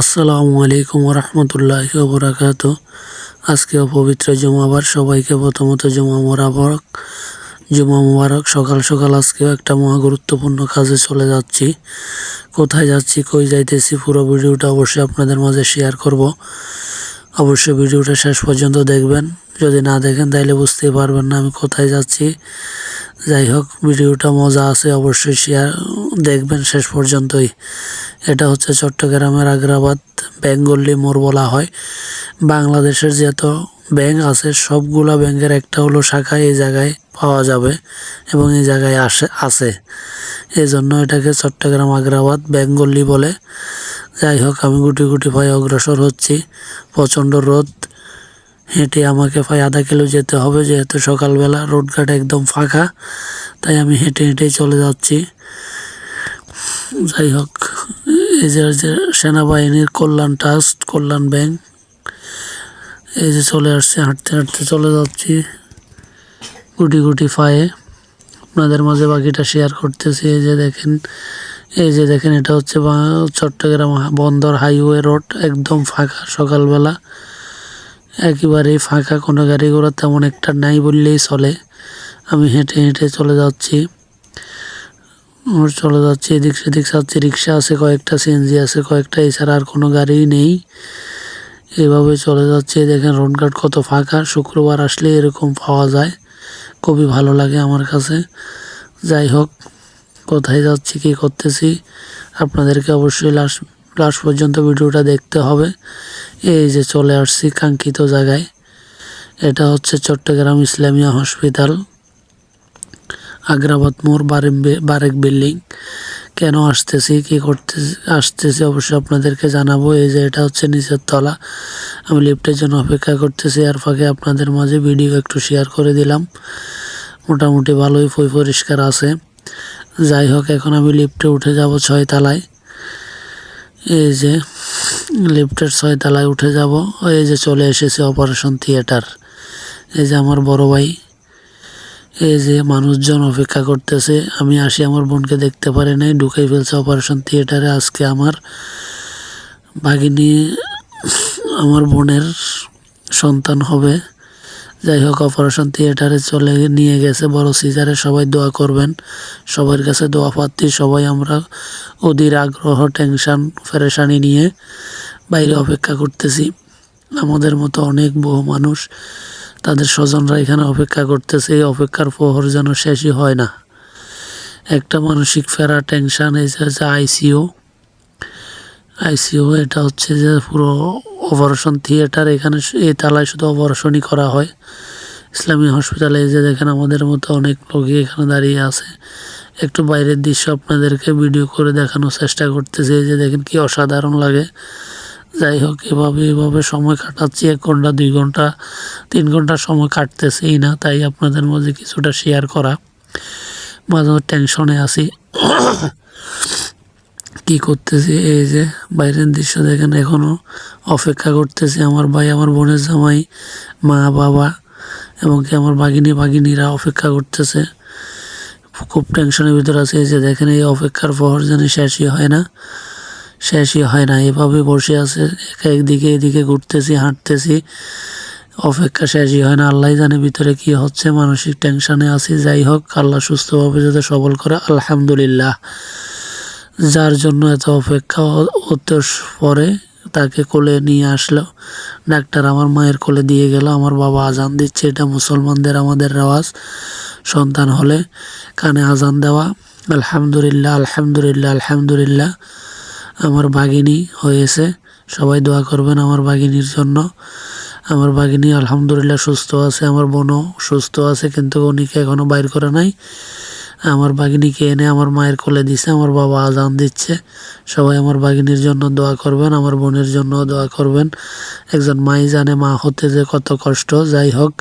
আসসালামু আলাইকুম রহমতুল্লাহি ওয়া বারাকাতু। আজকে পবিত্র জুমাবার সবাইকে প্রথমত জুমা মোবারক। জুমা মোবারক। সকাল সকাল আজকেও একটা মহা গুরুত্বপূর্ণ কাজে চলে যাচ্ছি। কোথায় যাচ্ছি, কই যাইতেছি, পুরো ভিডিওটা অবশ্যই আপনাদের মাঝে শেয়ার করব। অবশ্যই ভিডিওটা শেষ পর্যন্ত দেখবেন। যদি না দেখেন তাইলে বুঝতেই পারবেন না আমি কোথায় যাচ্ছি। যাই হোক, ভিডিওটা মজা আছে, অবশ্যই শেয়ার দেখবেন শেষ পর্যন্তই। এটা হচ্ছে চট্টগ্রামের আগ্রাবাদ ব্যাঙ্গলি মোড় বলা হয়। বাংলাদেশের যত ব্যাংক আছে সবগুলা ব্যাংকের একটা হলো শাখা এই জায়গায় পাওয়া যাবে এবং এই জায়গায় আছে। এই জন্য এটাকে চট্টগ্রাম আগ্রাবাদ ব্যাঙ্গলি বলে। যাই হোক, আমি গুটি গুটি পায়ে অগ্রসর হচ্ছি। প্রচণ্ড রোদ, হেঁটে আমাকে প্রায় আধা কিলো যেতে হবে, যেহেতু সকালবেলা রোডঘাট একদম ফাঁকা, তাই আমি হেঁটে হেঁটেই চলে যাচ্ছি। যাই হোক, এই যে সেনাবাহিনীর কল্যাণ ট্রাস্ট, কল্যাণ ব্যাংক, এই যে চলে আসছে, হাঁটতে হাঁটতে চলে যাচ্ছি গুটি গুটি পায়ে। আপনাদের মাঝে বাকিটা শেয়ার করতেছি। এই যে দেখেন এটা হচ্ছে চট্টগ্রাম বন্দর হাইওয়ে রোড, একদম ফাঁকা সকালবেলা, একেবারেই ফাঁকা, কোনো গাড়ি ঘোড়া তেমন একটা নাই বললেই চলে। আমি হেঁটে হেঁটে চলে যাচ্ছি এদিক সেদিক যাচ্ছি। রিক্সা আছে কয়েকটা, সিএনজি আছে কয়েকটা, এছাড়া আর কোনো গাড়িই নেই। এভাবে চলে যাচ্ছে। দেখেন রোডঘাট কত ফাঁকা, শুক্রবার আসলে এরকম পাওয়া যায়, খুবই ভালো লাগে আমার কাছে। যাই হোক, কোথায় যাচ্ছি, কী করতেছি, আপনাদেরকে অবশ্যই লাস্ট পর্যন্ত ভিডিওটা দেখতে হবে। এই যে চলে আসছি কাঙ্ক্ষিত জায়গায়। এটা হচ্ছে চট্টগ্রাম ইসলামিয়া হসপিটাল, আগ্রাবাদ মোড়, বারেক বিল্ডিং। কেন আসতেছি, কী আসতেছি অবশ্যই আপনাদেরকে জানাবো। এই যে এটা হচ্ছে নিচের তলা, আমি লিফটের জন্য অপেক্ষা করতেছি। আর ফাঁকে আপনাদের মাঝে ভিডিও একটু শেয়ার করে দিলাম। মোটামুটি ভালোই পরিষ্কার আছে। যাই হোক, এখন আমি লিফটে উঠে যাব 6 তলায়। এই যে লিফটের 6 তলায় উঠে যাব। এই যে চলে এসেছে অপারেশন থিয়েটার। এই যে আমার বড় ভাই, এই যে মানুষজন অপেক্ষা করতেছে। আমি আসি, আমার বোনকে দেখতে পারি নাই, ঢুকাই ফেলছে অপারেশন থিয়েটারে। আজকে আমার ভাগিনী, আমার বোনের সন্তান হবে। যাই হোক, অপারেশন থিয়েটারে চলে নিয়ে গেছে বড় সিজারে। সবাই দোয়া করবেন, সবার কাছে দোয়া পাচ্ছি। সবাই আমরা অধীর আগ্রহ, টেনশন, পেরেশানি নিয়ে বাইরে অপেক্ষা করতেছি। আমাদের মতো অনেক বহু মানুষ, তাদের স্বজনরা এখানে অপেক্ষা করতেছে। এই অপেক্ষার প্রহর যেন শেষই হয় না। একটা মানসিক ফেরা, টেনশন। এই যে আইসিইউ, এটা হচ্ছে যে পুরো অপারেশন থিয়েটার। এখানে এই তালায় শুধু অপারেশনই করা হয়। ইসলামী হসপিটালে এই যে দেখেন আমাদের মতো অনেক লোকই এখানে দাঁড়িয়ে আছে। একটু বাইরের দৃশ্য আপনাদেরকে ভিডিও করে দেখানোর চেষ্টা করতেছি। এই যে দেখেন কি অসাধারণ লাগে। যাই হোক, এভাবে সময় কাটাচ্ছি। 1 ঘন্টা, 2 ঘন্টা, 3 ঘন্টা সময় কাটতেছেই না, তাই আপনাদের মধ্যে কিছুটা শেয়ার করা। মাঝে টেনশনে আছি, কি করতেছি। এই যে বাইরের দৃশ্য দেখেন, এখনো অপেক্ষা করতেছি। আমার ভাই, আমার বোনের জামাই, মা, বাবা এবং কি আমার ভাগিনীরা অপেক্ষা করতেছে। খুব টেনশনের ভিতরে আছে। এই যে দেখেন, এই অপেক্ষার প্রহর যেন শেষই হয় না। এভাবে বসে আছে, একদিকে এদিকে ঘুরতেছি, হাঁটতেছি, অপেক্ষা শেষই হয় না। আল্লাহ জানে ভিতরে কি হচ্ছে, মানসিক টেনশনে আছি। যাই হোক, আল্লাহ সুস্থভাবে যাতে সবল করে, আলহামদুলিল্লাহ। যার জন্য এত অপেক্ষা, হতে পরে তাকে কোলে নিয়ে আসলো ডাক্তার, আমার মায়ের কোলে দিয়ে গেল। আমার বাবা আজান দিচ্ছে, এটা মুসলমানদের আমাদের রেওয়াজ। সন্তান হলে কানে আজান দেওয়া, আলহামদুলিল্লাহ আলহামদুলিল্লাহ আলহামদুলিল্লাহ। আমার ভাগিনী হয়েছে, সবাই দোয়া করবেন আমার ভাগিনীর জন্য। আমার ভাগিনী আলহামদুলিল্লাহ সুস্থ আছে, আমার বোনও সুস্থ আছে, কিন্তু উনিকে এখনও বাইর করে নাই। আমার ভাগিনীকে এনে আমার মায়ের কোলে দিছে, আমার বাবা আজান দিচ্ছে। সবাই আমার ভাগিনীর জন্য দোয়া করবেন, আমার বোনের জন্য দোয়া করবেন। একজন মাই জানে মা হতে যে কত কষ্ট। যাই হোক,